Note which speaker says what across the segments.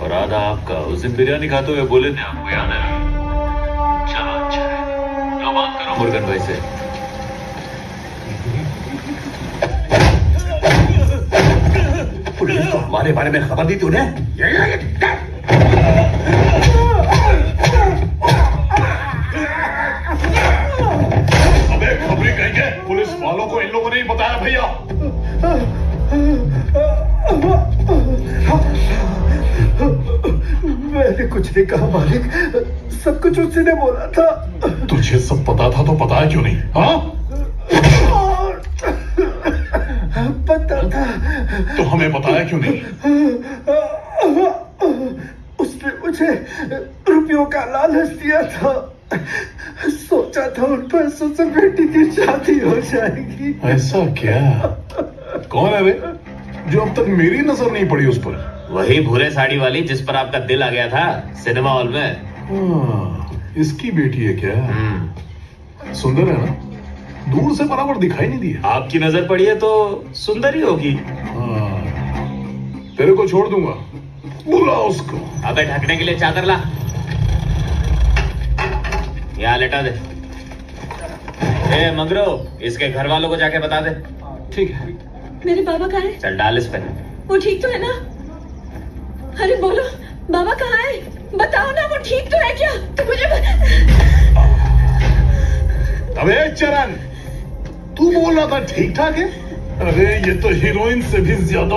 Speaker 1: और आधा आपका। उस दिन बिरयानी खाते हुए बोले थे, आपको याद है? चलो अच्छा है, लो बात करो मुर्गन भाई से।
Speaker 2: पुलिस को हमारे बारे में खबर दी तूने?
Speaker 3: अबे खबरी कहेंगे, पुलिस वालों को इन लोगों ने ही बताया भैया।
Speaker 2: मैंने कुछ नहीं कहा मालिक, सब कुछ उसी ने बोला था।
Speaker 3: तुझे सब पता था तो बताया क्यों नहीं? हाँ,
Speaker 2: पता था
Speaker 3: तो हमें बताया क्यों नहीं?
Speaker 2: उसने मुझे रुपयों का लालच दिया था। सोचा था उन पैसों से बेटी की शादी हो जाएगी।
Speaker 3: ऐसा क्या? कौन है वे जो अब तक मेरी नजर नहीं पड़ी उस पर?
Speaker 1: वही भूरे साड़ी वाली जिस पर आपका दिल आ गया था सिनेमा हॉल में।
Speaker 3: इसकी बेटी है क्या? सुंदर है ना? दूर से बराबर दिखाई नहीं दिया।
Speaker 1: आपकी नजर पड़ी है तो सुंदर ही होगी।
Speaker 3: तेरे को छोड़ दूंगा, बुला उसको।
Speaker 1: अबे ढकने के लिए चादर ला, यहाँ लेटा दे। ए मंगरो, इसके घर वालों को जाके बता दे।
Speaker 3: ठीक है।
Speaker 4: मेरे बाबा कहाँ है?
Speaker 1: चल डाल इस पे।
Speaker 4: वो ठीक तो है ना? अरे बोलो, बाबा कहाँ है? बताओ ना, वो ठीक तो है क्या? तो मुझे
Speaker 3: अबे चरण, तू बोल रहा था ठीक ठाक है? अरे ये तो हीरोइन से भी ज्यादा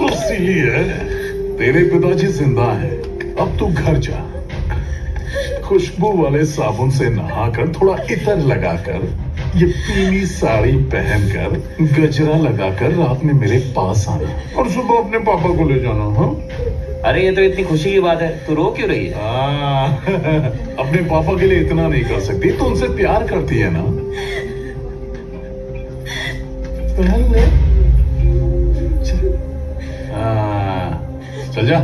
Speaker 3: रसीली है। तेरे पिताजी जिंदा है, अब तू घर जा। खुशबू वाले साबुन से नहाकर, थोड़ा इतर लगाकर, ये पीली साड़ी पहनकर, गजरा लगाकर रात में मेरे पास आना और सुबह अपने पापा को ले जाना। हाँ,
Speaker 1: अरे ये तो इतनी खुशी की बात है, तू रो क्यों रही है?
Speaker 3: अपने पापा के लिए इतना नहीं कर सकती तो उनसे प्यार करती है ना? चल जा।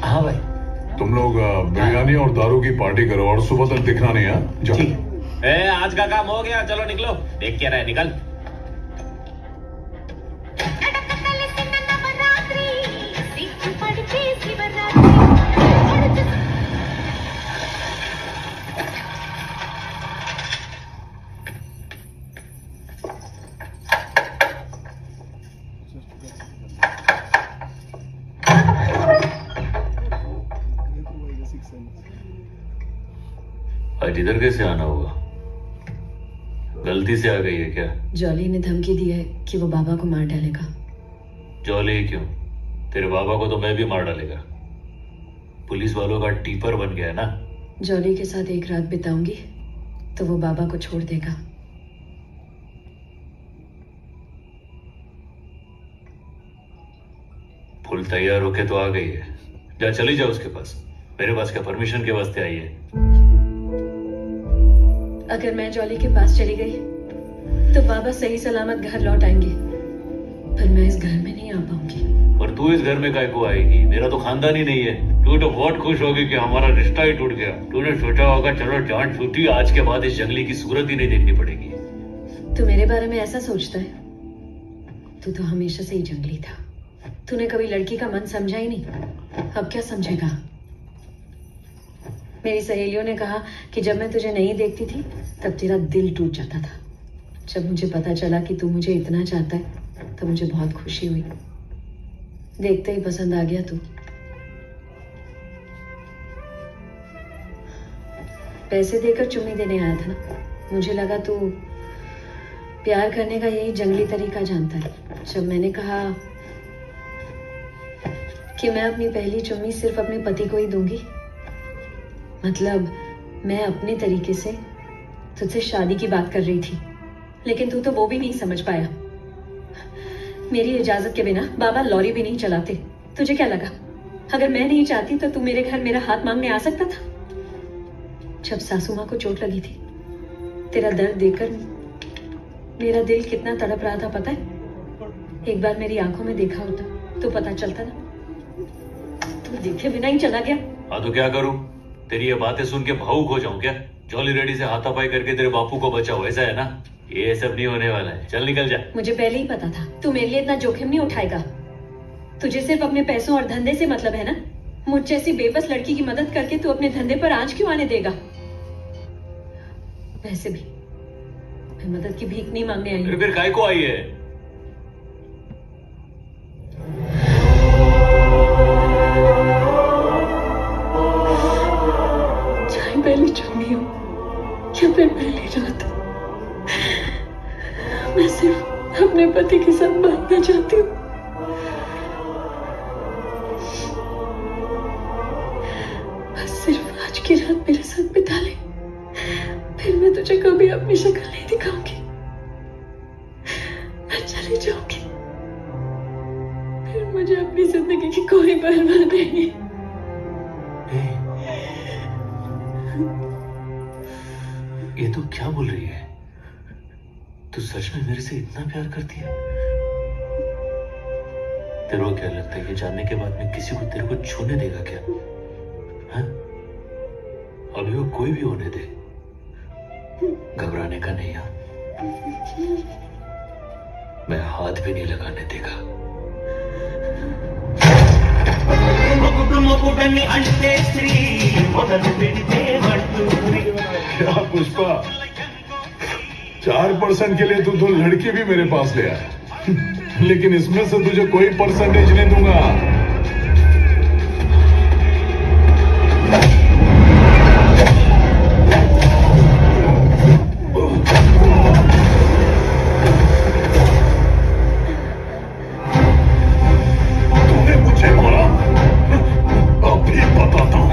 Speaker 1: हाँ भाई,
Speaker 3: तुम लोग बिरयानी और दारू की पार्टी करो और सुबह तक दिखना नहीं है। जाओ।
Speaker 1: ए, आज का काम हो गया, चलो निकलो। देख क्या रहे, निकल। आज इधर कैसे आना होगा? गलती से आ गई है क्या?
Speaker 4: जॉली ने धमकी दी है कि वो बाबा को मार डालेगा।
Speaker 1: जॉली क्यों? तेरे बाबा को तो मैं भी मार डालेगा। पुलिस वालों का टीपर बन गया है ना?
Speaker 4: जॉली के साथ एक रात बिताऊंगी तो वो बाबा को छोड़ देगा।
Speaker 1: फुल तैयार होके तो आ गई है, जा चली जाओ उसके पास। मेरे पास क्या परमिशन के वास्ते आई है?
Speaker 4: अगर मैं जॉली के पास चली गई तो बाबा सही सलामत घर लौट आएंगे, पर मैं इस घर में नहीं आ पाऊंगी।
Speaker 1: पर तू इस घर में काय को आएगी? मेरा तो खानदान ही नहीं है। तू तो बहुत खुश होगी कि हमारा रिश्ता ही टूट गया। तूने सोचा होगा चलो जान छूटी, आज के बाद इस जंगली की सूरत ही नहीं देखनी पड़ेगी।
Speaker 4: तू मेरे बारे में ऐसा सोचता है? तू तो हमेशा से ही जंगली था। तूने कभी लड़की का मन समझा ही नहीं, अब क्या समझेगा? मेरी सहेलियों ने कहा कि जब मैं तुझे नहीं देखती थी तब तेरा दिल टूट जाता था। जब मुझे पता चला कि तू मुझे इतना चाहता है तो मुझे बहुत खुशी हुई। देखते ही पसंद आ गया तू। पैसे देकर चुम्मी देने आया था ना, मुझे लगा तू प्यार करने का यही जंगली तरीका जानता है। जब मैंने कहा कि मैं अपनी पहली चुम्मी सिर्फ अपने पति को ही दूंगी, मतलब मैं अपने तरीके से तुझसे शादी की बात कर रही थी, लेकिन तू तो वो भी नहीं समझ पाया। मेरी इजाजत के बिना बाबा लॉरी भी नहीं चलाते। तुझे क्या लगा अगर मैं नहीं चाहती तो तू मेरे घर मेरा हाथ मांगने आ सकता था? जब सासू माँ को चोट लगी थी, तेरा दर्द देखकर मेरा दिल कितना तड़प रहा था पता है? एक बार मेरी आंखों में देखा होता तो पता चलता ना। तू देखे बिना ही चला गया।
Speaker 1: हाँ तो क्या करूं? तेरी ये बातें सुन के भावुक हो जाऊं क्या? जॉली रेडी से हाथापाई करके तेरे बापू को बचाओ, ऐसा है ना? ये सब नहीं होने वाला है, चल निकल जा।
Speaker 4: मुझे पहले ही पता था तू मेरे लिए इतना जोखिम नहीं उठाएगा। तुझे सिर्फ अपने पैसों और धंधे से मतलब है ना? मुझ जैसी बेबस लड़की की मदद करके तू अपने धंधे पर आंच क्यों आने देगा? वैसे भी मैं मदद की भीख नहीं मांगने आई हूं।
Speaker 1: फिर काय को आई है?
Speaker 4: चाहे पहली चुम्मी हो या फिर पहली रात, मैं सिर्फ अपने पति के साथ बांटना चाहती हूँ। बस सिर्फ आज की रात मेरे साथ बिता ले, फिर मैं तुझे कभी अपनी शक्ल नहीं दिखाऊंगी। मैं चली जाऊंगी, फिर मुझे अपनी जिंदगी की कोई परवाह नहीं।
Speaker 1: ये तो क्या बोल रही है? तू सच में मेरे से इतना प्यार करती है? तेरे को क्या लगता है कि जानने के बाद मैं किसी को तेरे को छूने देगा क्या? हाँ? अभी वो कोई भी होने दे, घबराने का नहीं। हाँ, मैं हाथ भी नहीं लगाने देगा।
Speaker 3: क्या पुष्पा, 4% के लिए तू तो लड़की भी मेरे पास ले आया, लेकिन इसमें से तुझे कोई परसेंटेज नहीं दूंगा। तूने मुझे मारा, अभी बताता हूं।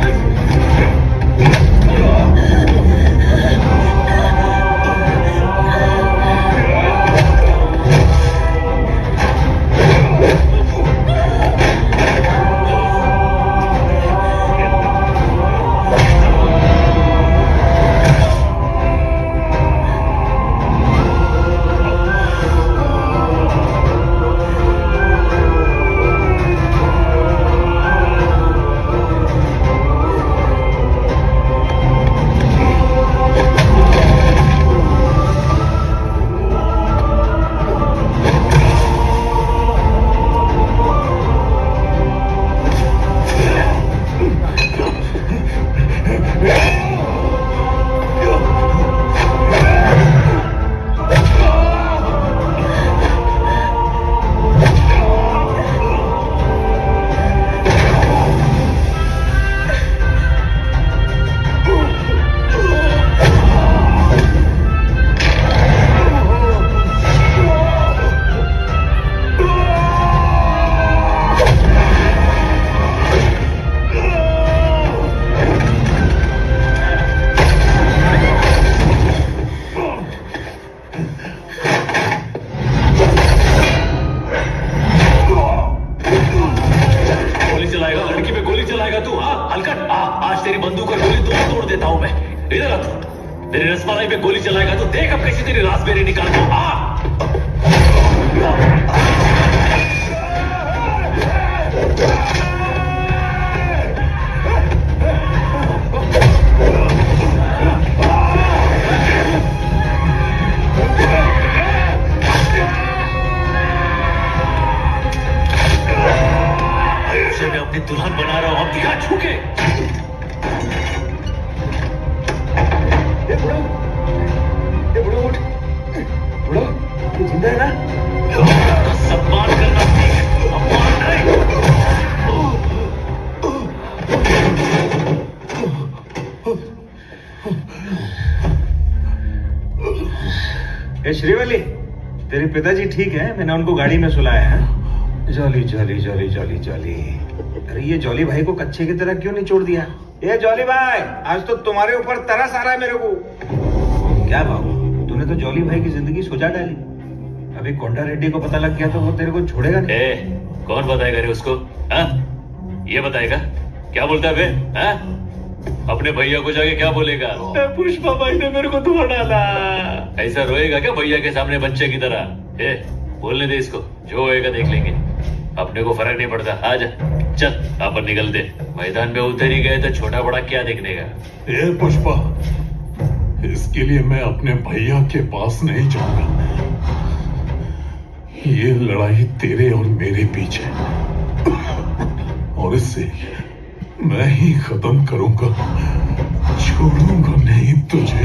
Speaker 1: आज तेरी बंदूक और गोली दोनों तोड़ देता हूं मैं। इधर आ तू। तेरी रसमलाई पे गोली चलाएगा तो देख अब कैसे तेरी रास्पबेरी निकाल दूं। आ अपनी दुल्हन बना रहा हूं, अब दिखा छूके।
Speaker 2: ए बुढ़ो उठ। बुढ़ो, तू जिंदा है ना?
Speaker 1: सम्मान करना सीख, अपमान नहीं।
Speaker 5: ए श्रीवली, तेरे पिताजी ठीक है? मैंने उनको गाड़ी में सुलाया है। Jolly jolly jolly jolly jolly. अरे ये जॉली भाई को कच्चे की तरह क्यों नहीं छोड़ दिया? ये जॉली भाई, आज तो तुम्हारे ऊपर तरस आ रहा है मेरे को। क्या बाबू, तूने तो जॉली भाई की जिंदगी सुझा डाली। अभी कोंडा रेड्डी को पता लग गया तो वो तेरे को छोड़ेगा नहीं।
Speaker 1: कौन बताएगा रे उसको? हाँ? ये बताएगा? क्या बोलता है बे? हाँ? अपने भैया को जाके क्या बोलेगा? पुष्पा भाई ने मेरे को धोखा डाला। ऐसा रोएगा क्या भैया के सामने बच्चे की तरह? बोलने दे इसको, जो होएगा देख लेंगे, अपने को फर्क नहीं पड़ता। आजा चल, अपन निकलते। मैदान में उतर ही गए तो छोटा बड़ा क्या देखने का।
Speaker 3: ए पुष्पा, इसके लिए मैं अपने भैया के पास नहीं जाऊंगा। ये लड़ाई तेरे और मेरे बीच है और इससे मैं ही खत्म करूंगा, छोड़ूंगा नहीं तुझे।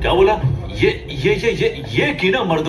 Speaker 1: क्या बोला? ये की ना मर्द